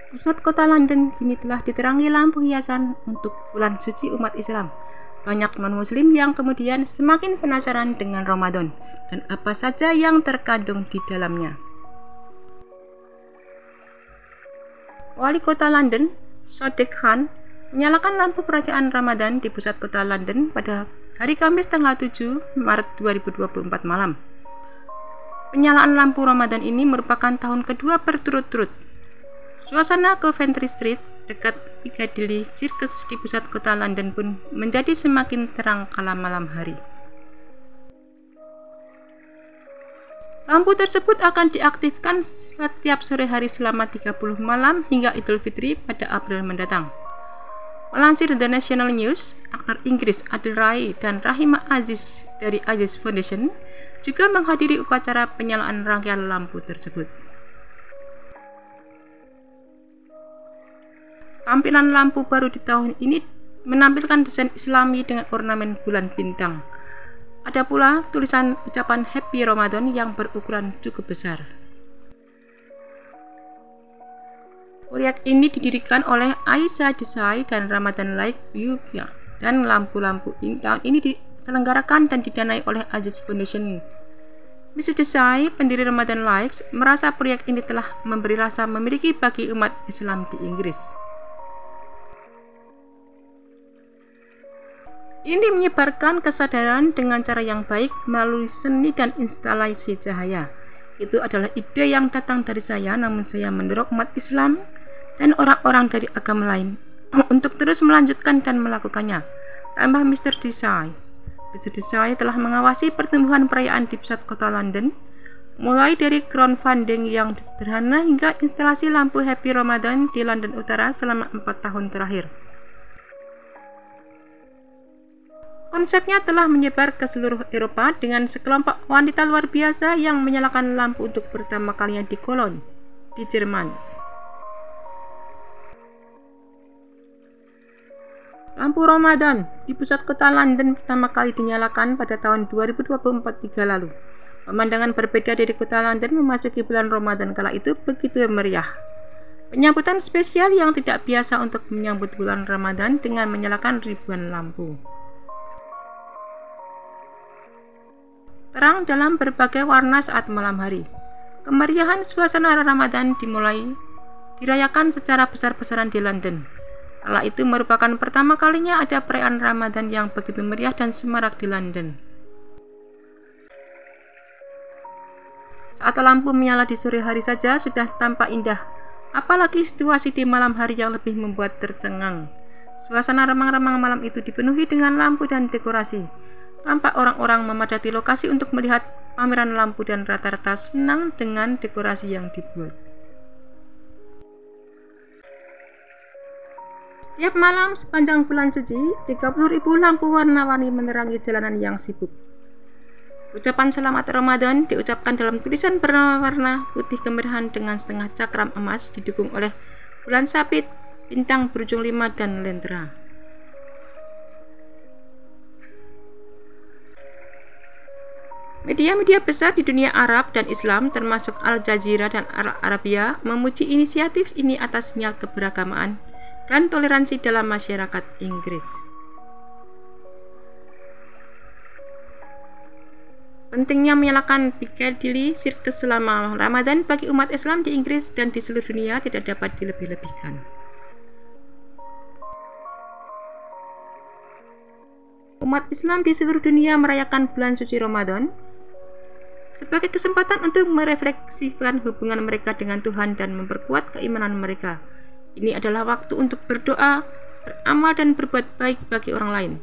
Pusat kota London kini telah diterangi lampu hiasan untuk bulan suci umat Islam. Banyak non-muslim yang kemudian semakin penasaran dengan Ramadan dan apa saja yang terkandung di dalamnya. Wali kota London, Sadiq Khan, menyalakan lampu perayaan Ramadan di pusat kota London pada hari Kamis tanggal 7 Maret 2024 malam. Penyalaan lampu Ramadan ini merupakan tahun kedua berturut-turut. Suasana Coventry Street dekat Piccadilly Circus di pusat kota London pun menjadi semakin terang kala malam hari. Lampu tersebut akan diaktifkan setiap sore hari selama 30 malam hingga Idul Fitri pada April mendatang. Melansir The National News, aktor Inggris Adil Rai dan Rahima Aziz dari Aziz Foundation juga menghadiri upacara penyalaan rangkaian lampu tersebut. Tampilan lampu baru di tahun ini menampilkan desain Islami dengan ornamen bulan bintang. Ada pula tulisan ucapan Happy Ramadan yang berukuran cukup besar. Proyek ini didirikan oleh Aisyah Desai dan Ramadan Light UK, dan lampu-lampu tahun ini diselenggarakan dan didanai oleh Aziz Foundation. Mrs. Desai, pendiri Ramadan Lights, merasa proyek ini telah memberi rasa memiliki bagi umat Islam di Inggris. Ini menyebarkan kesadaran dengan cara yang baik melalui seni dan instalasi cahaya. Itu adalah ide yang datang dari saya, namun saya mendorong umat Islam dan orang-orang dari agama lain untuk terus melanjutkan dan melakukannya, tambah Mr. Desai. Mr. Desai telah mengawasi pertumbuhan perayaan di pusat kota London, mulai dari crowdfunding yang sederhana hingga instalasi lampu Happy Ramadan di London Utara selama 4 tahun terakhir. Konsepnya telah menyebar ke seluruh Eropa dengan sekelompok wanita luar biasa yang menyalakan lampu untuk pertama kalinya di Cologne, di Jerman. Lampu Ramadan di pusat kota London pertama kali dinyalakan pada tahun 2023 lalu. Pemandangan berbeda dari kota London memasuki bulan Ramadan kala itu begitu meriah. Penyambutan spesial yang tidak biasa untuk menyambut bulan Ramadan dengan menyalakan ribuan lampu. Terang dalam berbagai warna saat malam hari. Kemeriahan suasana Ramadan dirayakan secara besar-besaran di London. Kala itu merupakan pertama kalinya ada perayaan Ramadan yang begitu meriah dan semarak di London. Saat lampu menyala di sore hari saja sudah tampak indah, apalagi situasi di malam hari yang lebih membuat tercengang. Suasana remang-remang malam itu dipenuhi dengan lampu dan dekorasi. Tampak orang-orang memadati lokasi untuk melihat pameran lampu dan rata-rata senang dengan dekorasi yang dibuat. Setiap malam sepanjang bulan suci, 30.000 lampu warna-warni menerangi jalanan yang sibuk. Ucapan selamat Ramadan diucapkan dalam tulisan berwarna putih kemerahan dengan setengah cakram emas didukung oleh bulan sabit, bintang berujung 5 dan lentera. Media-media besar di dunia Arab dan Islam termasuk Al Jazeera dan Al Arabia memuji inisiatif ini atas sinyal keberagamaan dan toleransi dalam masyarakat Inggris. Pentingnya menyalakan Piccadilly Circus selama Ramadan bagi umat Islam di Inggris dan di seluruh dunia tidak dapat dilebih-lebihkan. Umat Islam di seluruh dunia merayakan bulan suci Ramadan sebagai kesempatan untuk merefleksikan hubungan mereka dengan Tuhan dan memperkuat keimanan mereka. Ini adalah waktu untuk berdoa, beramal dan berbuat baik bagi orang lain.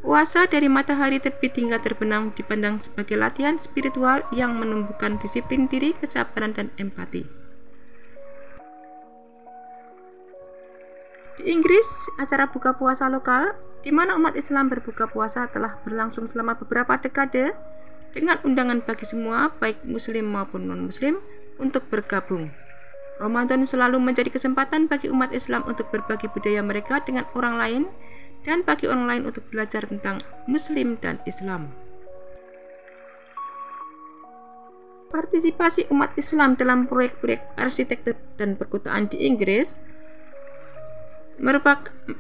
Puasa dari matahari terbit hingga terbenam dipandang sebagai latihan spiritual yang menumbuhkan disiplin diri, kesabaran dan empati. Di Inggris, acara buka puasa lokal di mana umat Islam berbuka puasa telah berlangsung selama beberapa dekade dengan undangan bagi semua, baik muslim maupun non-muslim, untuk bergabung. Ramadan selalu menjadi kesempatan bagi umat Islam untuk berbagi budaya mereka dengan orang lain dan bagi orang lain untuk belajar tentang muslim dan Islam. Partisipasi umat Islam dalam proyek-proyek arsitektur dan perkotaan di Inggris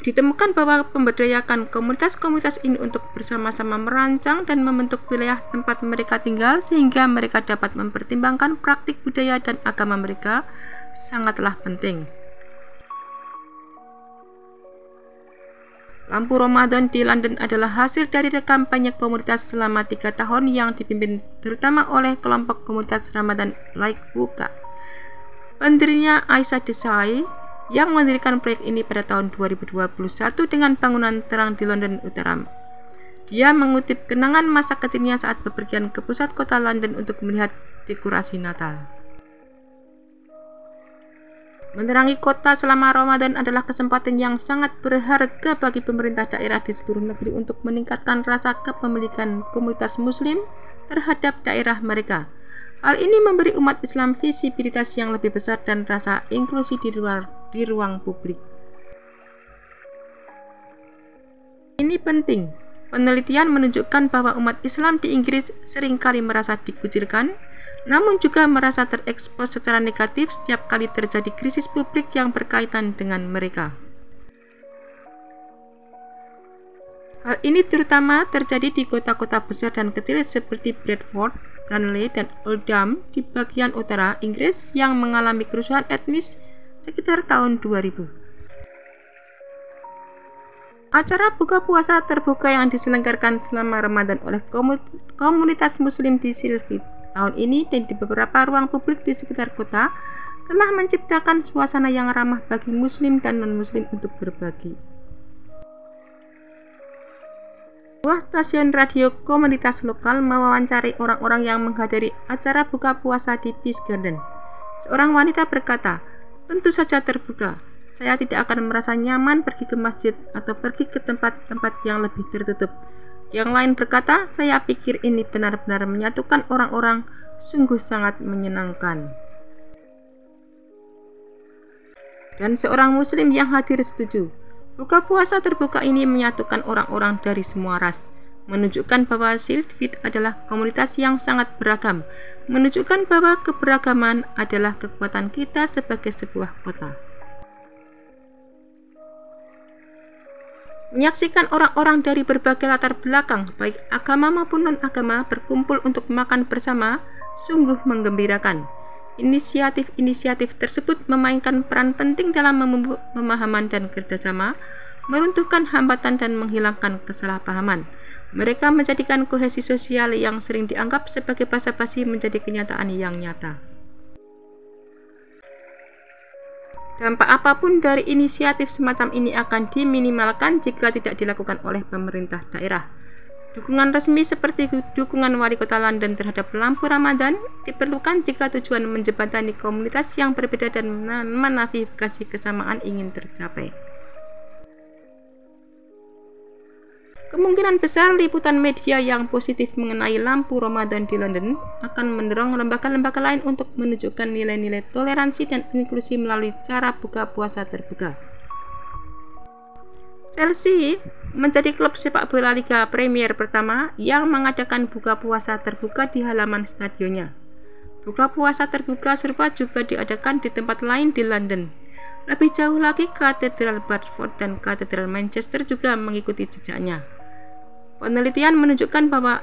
ditemukan bahwa pemberdayakan komunitas-komunitas ini untuk bersama-sama merancang dan membentuk wilayah tempat mereka tinggal sehingga mereka dapat mempertimbangkan praktik budaya dan agama mereka sangatlah penting. Lampu Ramadan di London adalah hasil dari kampanye komunitas selama 3 tahun yang dipimpin terutama oleh kelompok komunitas Ramadan Like UK. Pendirinya Aisyah Desai yang mendirikan proyek ini pada tahun 2021 dengan bangunan terang di London Utara. Dia mengutip kenangan masa kecilnya saat bepergian ke pusat kota London untuk melihat dekorasi Natal. Menerangi kota selama Ramadan adalah kesempatan yang sangat berharga bagi pemerintah daerah di seluruh negeri untuk meningkatkan rasa kepemilikan komunitas Muslim terhadap daerah mereka. Hal ini memberi umat Islam visibilitas yang lebih besar dan rasa inklusi di ruang publik. Ini penting. Penelitian menunjukkan bahwa umat Islam di Inggris seringkali merasa dikucilkan, namun juga merasa terekspos secara negatif setiap kali terjadi krisis publik yang berkaitan dengan mereka. Hal ini terutama terjadi di kota-kota besar dan kecil seperti Bradford, Burnley, dan Oldham di bagian utara Inggris yang mengalami kerusuhan etnis sekitar tahun 2000. Acara buka puasa terbuka yang diselenggarakan selama Ramadan oleh komunitas Muslim di Sheffield tahun ini dan di beberapa ruang publik di sekitar kota telah menciptakan suasana yang ramah bagi Muslim dan non-Muslim untuk berbagi. Sebuah stasiun radio komunitas lokal mewawancari orang-orang yang menghadiri acara buka puasa di Peace Garden. Seorang wanita berkata, "Tentu saja terbuka. Saya tidak akan merasa nyaman pergi ke masjid atau pergi ke tempat-tempat yang lebih tertutup." Yang lain berkata, "Saya pikir ini benar-benar menyatukan orang-orang, sungguh sangat menyenangkan." Dan seorang Muslim yang hadir setuju. Buka puasa terbuka ini menyatukan orang-orang dari semua ras, menunjukkan bahwa Sheffield adalah komunitas yang sangat beragam, menunjukkan bahwa keberagaman adalah kekuatan kita sebagai sebuah kota. Menyaksikan orang-orang dari berbagai latar belakang, baik agama maupun non-agama, berkumpul untuk makan bersama, sungguh menggembirakan. Inisiatif-inisiatif tersebut memainkan peran penting dalam pemahaman dan kerjasama, meruntuhkan hambatan dan menghilangkan kesalahpahaman. Mereka menjadikan kohesi sosial yang sering dianggap sebagai basa-basi menjadi kenyataan yang nyata. Dampak apapun dari inisiatif semacam ini akan diminimalkan jika tidak dilakukan oleh pemerintah daerah. Dukungan resmi seperti dukungan wali kota London terhadap lampu Ramadan diperlukan jika tujuan menjembatani komunitas yang berbeda dan menafifikasi kesamaan ingin tercapai. Kemungkinan besar liputan media yang positif mengenai lampu Ramadan di London akan mendorong lembaga-lembaga lain untuk menunjukkan nilai-nilai toleransi dan inklusi melalui cara buka puasa terbuka. Chelsea menjadi klub sepak bola Liga Premier pertama yang mengadakan buka puasa terbuka di halaman stadionnya. Buka puasa terbuka serupa juga diadakan di tempat lain di London. Lebih jauh lagi, Katedral Bradford dan Katedral Manchester juga mengikuti jejaknya. Penelitian menunjukkan bahwa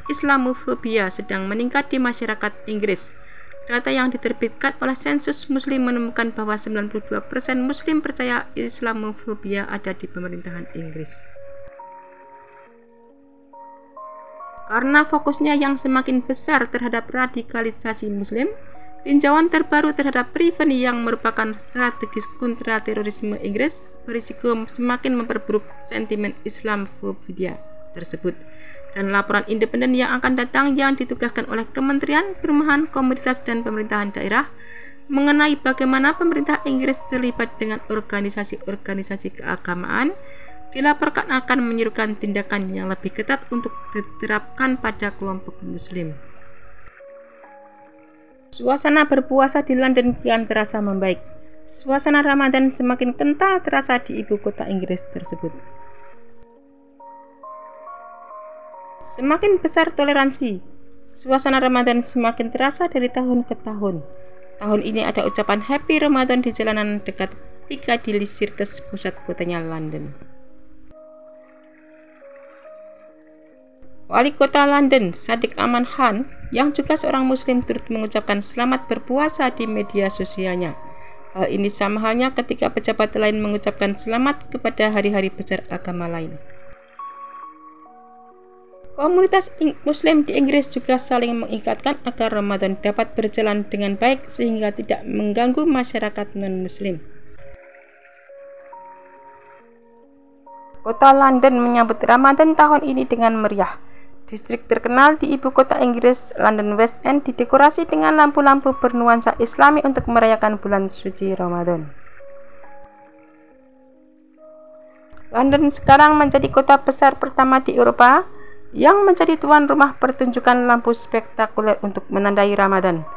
Islamofobia sedang meningkat di masyarakat Inggris. Data yang diterbitkan oleh Sensus Muslim menemukan bahwa 92% Muslim percaya Islamofobia ada di pemerintahan Inggris. Karena fokusnya yang semakin besar terhadap radikalisasi Muslim, tinjauan terbaru terhadap Prevent yang merupakan strategis kontraterorisme Inggris berisiko semakin memperburuk sentimen Islamofobia tersebut. Dan laporan independen yang akan datang yang ditugaskan oleh Kementerian Perumahan, Komunitas, dan Pemerintahan Daerah mengenai bagaimana pemerintah Inggris terlibat dengan organisasi-organisasi keagamaan dilaporkan akan menyerukan tindakan yang lebih ketat untuk diterapkan pada kelompok Muslim. Suasana berpuasa di London kian terasa membaik. Suasana Ramadan semakin kental terasa di ibu kota Inggris tersebut. Semakin besar toleransi, Suasana Ramadan semakin terasa dari tahun ke tahun. Tahun ini ada ucapan Happy Ramadan di jalanan dekat Piccadilly Circus, pusat kotanya London. Wali kota London, Sadiq Aman Khan, yang juga seorang muslim, turut mengucapkan selamat berpuasa di media sosialnya. Hal ini sama halnya ketika pejabat lain mengucapkan selamat kepada hari-hari besar agama lain. Komunitas muslim di Inggris juga saling mengingatkan agar Ramadan dapat berjalan dengan baik sehingga tidak mengganggu masyarakat non-muslim. Kota London menyambut Ramadan tahun ini dengan meriah. Distrik terkenal di ibu kota Inggris, London West End, didekorasi dengan lampu-lampu bernuansa Islami untuk merayakan bulan suci Ramadan. London sekarang menjadi kota besar pertama di Eropa yang menjadi tuan rumah pertunjukan lampu spektakuler untuk menandai Ramadan.